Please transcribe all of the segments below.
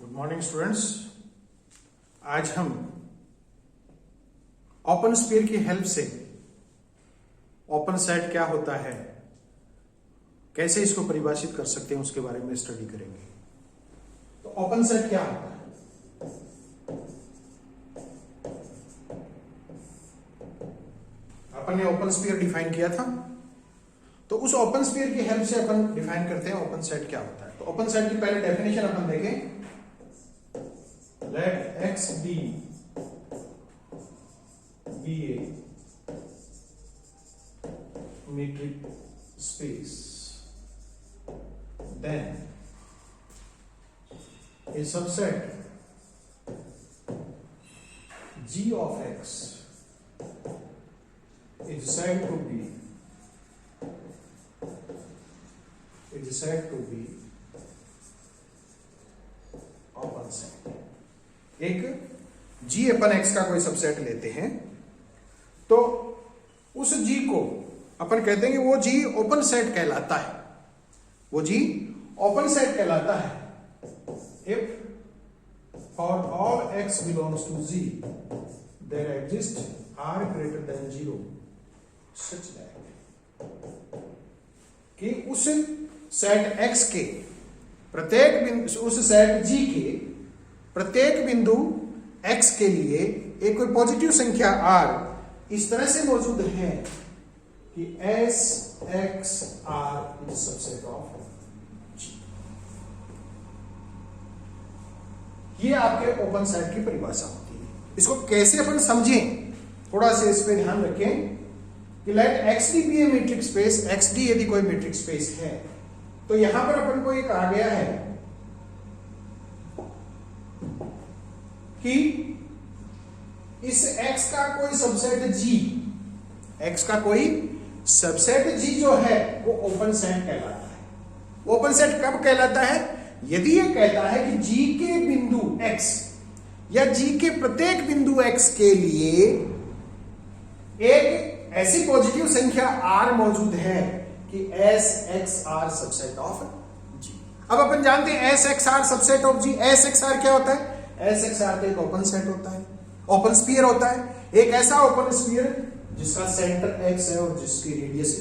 Good morning students. आज हम open sphere की हेल्प से ओपन सेट क्या होता है, कैसे इसको परिभाषित कर सकते हैं, उसके बारे में स्टडी करेंगे। तो ओपन सेट क्या होता है? अपन ने ओपन स्फीयर डिफाइन किया था, तो उस ओपन स्फीयर की हेल्प से अपन डिफाइन करते हैं ओपन सेट क्या होता है। तो ओपन सेट की पहले डेफिनेशन अपन देखें। Let X be a metric space, then a subset G of X is said to be open set। एक G अपन X का कोई सबसेट लेते हैं, तो उस G को अपन कहते हैं कि वो G ओपन सेट कहलाता है। वो G ओपन सेट कहलाता है if for all X belongs to G there exists R greater than 0 such that कि उस सेट X के प्रत्येक बिंदु, उस सेट G के प्रत्येक बिंदु x के लिए एक कोई पॉजिटिव संख्या r इस तरह से मौजूद है कि s x r is subset of G। ये आपके ओपन सेट की परिभाषा होती है। इसको कैसे अपन समझें, थोड़ा सा इस पे ध्यान रखें कि लेट xd बी ए मैट्रिक स्पेस। xd यदि कोई मैट्रिक स्पेस है, तो यहां पर अपन को एक आ गया है कि इस x का कोई सबसेट G, x का कोई सबसेट G जो है वो ओपन सेट कहलाता है। ओपन सेट कब कहलाता है? यदि ये कहता है कि G के बिंदु x या G के प्रत्येक बिंदु x के लिए एक ऐसी पॉजिटिव संख्या r मौजूद है कि s x r subset of G। अब अपन जानते हैं s x r subset of G। s x r क्या होता है? एस एक्स आर का एक ओपन सेट होता है, ओपन स्फीयर होता है, एक ऐसा ओपन स्फीयर जिसका सेंटर एक्स है और जिसकी रेडियस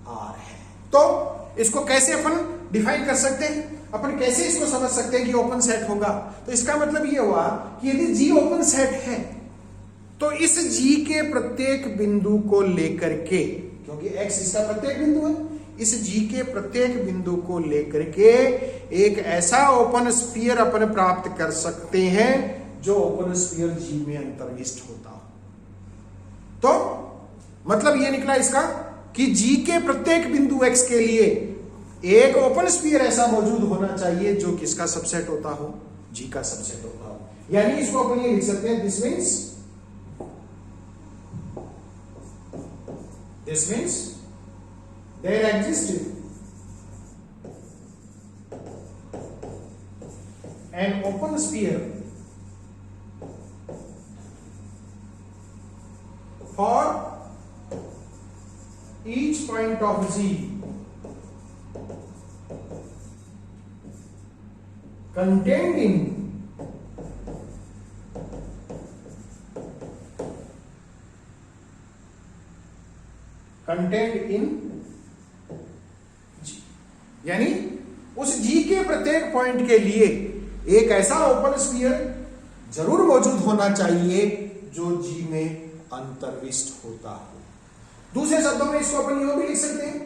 आर है। तो इसको कैसे अपन डिफाइन कर सकते हैं, अपन कैसे इसको समझ सकते हैं कि ओपन सेट होगा? तो इसका मतलब ये हुआ कि यदि जी ओपन सेट है तो इस जी के प्रत्येक बिंदु को लेकर के, क्योंकि एक्स इसका प्रत्येक बिंदु है, इस जी के प्रत्येक बिंदु को लेकर के एक ऐसा ओपन स्फीयर अपन प्राप्त कर सकते हैं जो ओपन स्फीयर जी में अंतर्विष्ट होता हो। तो मतलब यह निकला इसका कि जी के प्रत्येक बिंदु एक्स के लिए एक ओपन स्फीयर ऐसा मौजूद होना चाहिए जो किसका सबसेट होता हो? जी का सबसेट होता हो। यानी इसको अपन ये लिख सकते हैं, this means there existed an open sphere for each point of G contained in यानी उस G के प्रत्येक पॉइंट के लिए एक ऐसा ओपन स्फीयर जरूर मौजूद होना चाहिए जो G में अंतर्विष्ट होता हो। दूसरे शब्दों में इसको अपन यूं भी लिख सकते हैं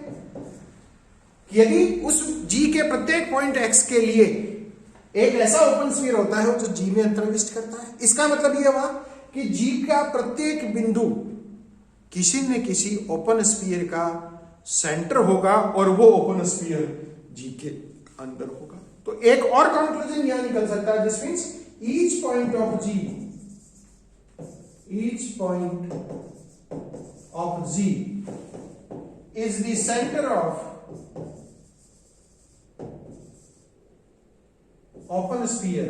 कि यदि उस G के प्रत्येक पॉइंट X के लिए एक ऐसा ओपन स्फीयर होता है जो G में अंतर्विष्ट करता है, इसका मतलब यह हुआ कि G का प्रत्येक बिंदु किसी न किसी ओपन स्फीयर का सेंटर होगा और वो ओपन स्फीयर जी के अंदर होगा। तो एक और कंक्लूजन यहां निकल सकता है, this means each point of G is the centre of open sphere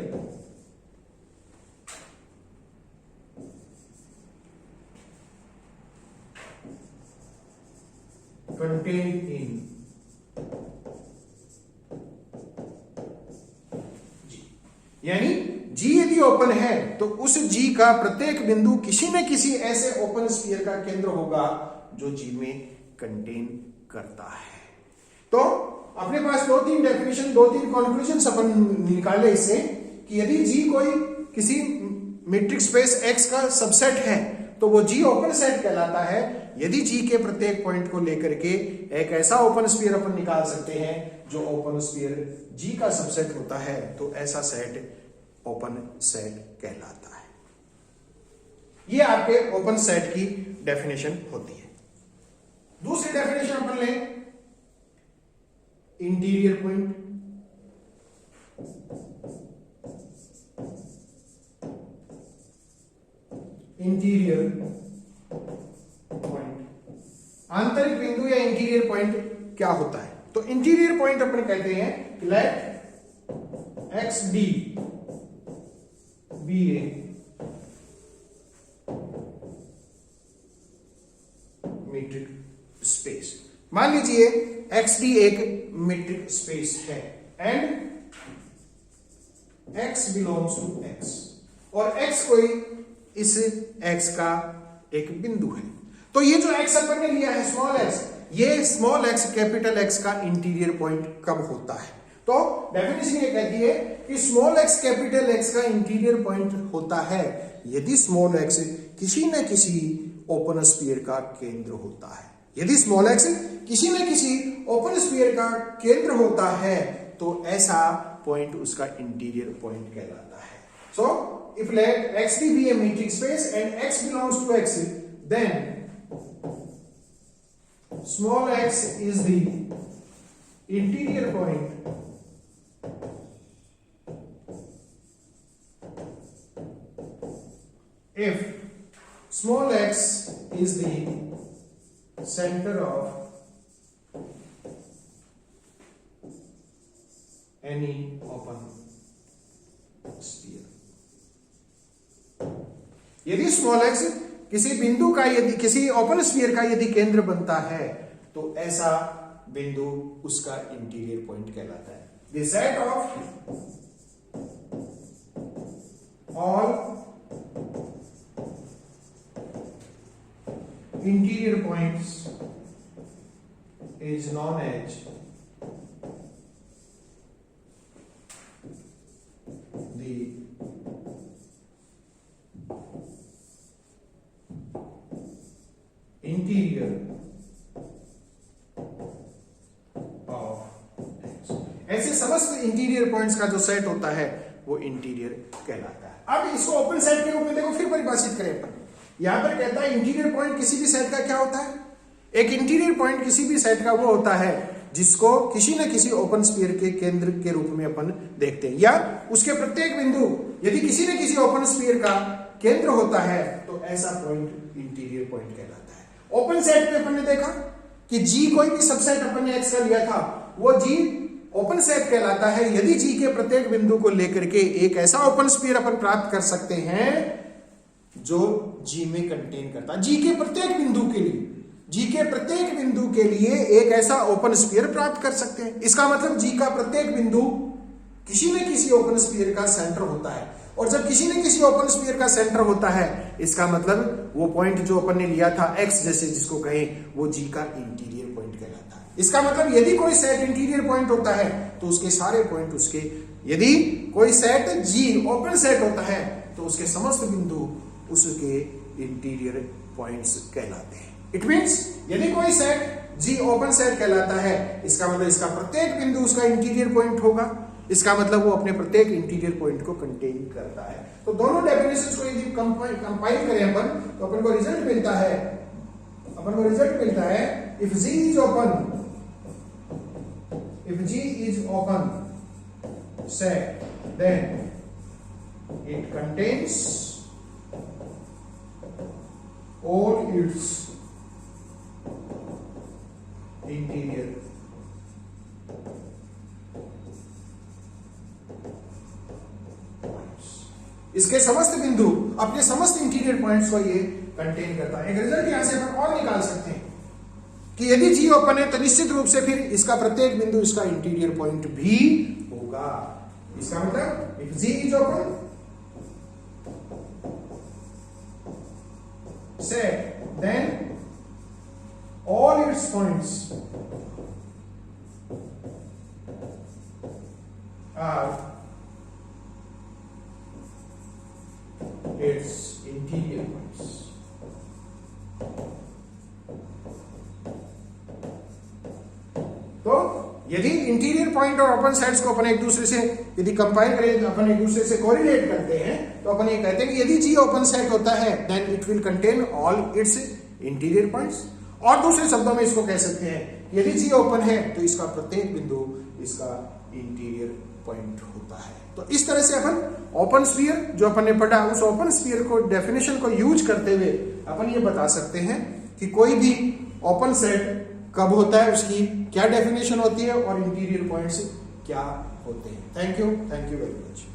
contained in G। यानी जी यदि ओपन है तो उस जी का प्रत्येक बिंदु किसी न किसी ऐसे ओपन स्फीयर का केंद्र होगा जो जी में कंटेन करता है। तो अपने पास दो तीन डेफिनेशन, दो तीन कंक्लूजन अपन निकाले इससे कि यदि जी कोई किसी मीट्रिक स्पेस एक्स का सबसेट है तो वो जी ओपन सेट कहलाता है। यदि जी के प्रत्येक पॉइंट को लेकर के एक ऐसा ओपन स्फीयर अपन निकाल सकते हैं जो ओपन स्फीयर जी का सबसेट होता है तो ऐसा सेट ओपन सेट कहलाता है। ये आपके ओपन सेट की डेफिनेशन होती है। दूसरी डेफिनेशन अपन लें इंटीरियर पॉइंट। इंटीरियर पॉइंट, आंतरिक बिंदु या इंटीरियर पॉइंट क्या होता है? तो इंटीरियर पॉइंट अपन कहते हैं let X D be a metric space. मान लीजिए एक्स डी एक मीट्रिक स्पेस है and X belongs to X, और एक्स कोई इस एक्स का एक बिंदु है। तो ये जो एक्स अपन ने लिया है स्मॉल एक्स, ये स्मॉल एक्स कैपिटल एक्स का इंटीरियर पॉइंट कब होता है? तो डेफिनेशन ये कहती है कि स्मॉल एक्स कैपिटल एक्स का इंटीरियर पॉइंट होता है यदि स्मॉल एक्स किसी न किसी ओपन स्फीयर का केंद्र होता है। यदि स्मॉल एक्स किसी न किसी ओपन स्फीयर का केंद्र होता है तो ऐसा पॉइंट उसका इंटीरियर पॉइंट कहलाता है। सो if let xd be a metric space and x belongs to x, then small x is the interior point if small x is the center of any open sphere। यदि small x किसी बिंदु का, यदि किसी open sphere का यदि केंद्र बनता है तो ऐसा बिंदु उसका इंटीरियर पॉइंट कहलाता है। The set of all interior points is known as the interior of X. ऐसे समस्त इंटीरियर पॉइंट्स का जो सेट होता है वो इंटीरियर कहलाता है। अब इसको ओपन सेट के रूप में देखो, फिर परिभाषित करें अपन। यहां पर कहता है इंटीरियर पॉइंट किसी भी सेट का क्या होता है? एक इंटीरियर पॉइंट किसी भी सेट का वो होता है जिसको किसी न किसी ओपन स्फीयर के केंद्र के रूप में अपन देखते हैं, या उसके प्रत्येक बिंदु यदि किसी न किसी ओपन स्फीयर का केंद्र होता है तो ऐसा पॉइंट इंटीरियर पॉइंट कहलाता है। ओपन सेट में अपन ने देखा कि जी कोई भी सबसेट अपन ने एक्स का लिया था, वो जी ओपन सेट कहलाता है यदि जी के प्रत्येक बिंदु को लेकर के एक ऐसा ओपन स्फीयर अपन प्राप्त कर सकते हैं जो जी में कंटेन करता है। जी के प्रत्येक बिंदु के लिए, जी के प्रत्येक बिंदु के लिए एक ऐसा ओपन स्फीयर प्राप्त कर सकते हैं। इसका मतलब जी का प्रत्येक बिंदु किसी न किसी ओपन स्फीयर का सेंटर होता है, और जब किसी न किसी ओपन स्फीयर का सेंटर होता है इसका मतलब वो पॉइंट जो अपन ने लिया था एक्स जैसे जिसको कहें, वो जी का इंटीरियर पॉइंट कहलाता है। इसका मतलब यदि कोई सेट इंटीरियर पॉइंट होता है तो उसके सारे पॉइंट उसके, यदि कोई सेट जी ओपन सेट होता है तो उसके समस्त बिंदु उसके इंटीरियर पॉइंट्स कहलाते हैं। इट मींस यदि कोई सेट जी ओपन सेट कहलाता है इसका मतलब इसका प्रत्येक बिंदु उसका इंटीरियर पॉइंट होगा। इसका मतलब वो अपने प्रत्येक इंटीरियर पॉइंट को कंटेन करता है। तो दोनों डेफिनेशंस को यदि कंपाइल करें अपन तो अपन को रिजल्ट मिलता है if G is open set then it contains all its interior points। इसके समस्त बिंदु अपने समस्त इंटीरियर पॉइंट्स को ये कंटेन करता है। एक रिजल्ट यहां से अपन और निकाल सकते हैं कि यदि जी ओपन है तो निश्चित रूप से फिर इसका प्रत्येक बिंदु इसका इंटीरियर पॉइंट भी होगा। इसका मतलब if G is open set, then all its points are its interior points. तो यदि इंटीरियर पॉइंट और ओपन सेट्स को अपन एक दूसरे से यदि कंपाइल करें, अपन एक दूसरे से कोरिलेट करते हैं, तो अपन ये कहते हैं कि यदि G ओपन सेट होता है then it will contain all its interior points. और दूसरे शब्दों में इसको कह सकते हैं यदि G ओपन है तो इसका प्रत्येक बिंदु इसका इंटीरियर पॉइंट होता है। तो इस तरह से अपन ओपन स्फीयर जो अपन ने पढ़ा, उस ओपन स्फीयर को डेफिनेशन को यूज करते हुए अपन ये बता सकते हैं कि कोई भी ओपन सेट कब होता है, उसकी क्या डेफिनेशन होती है और इंटीरियर पॉइंट्स क्या होते हैं। Thank you very much.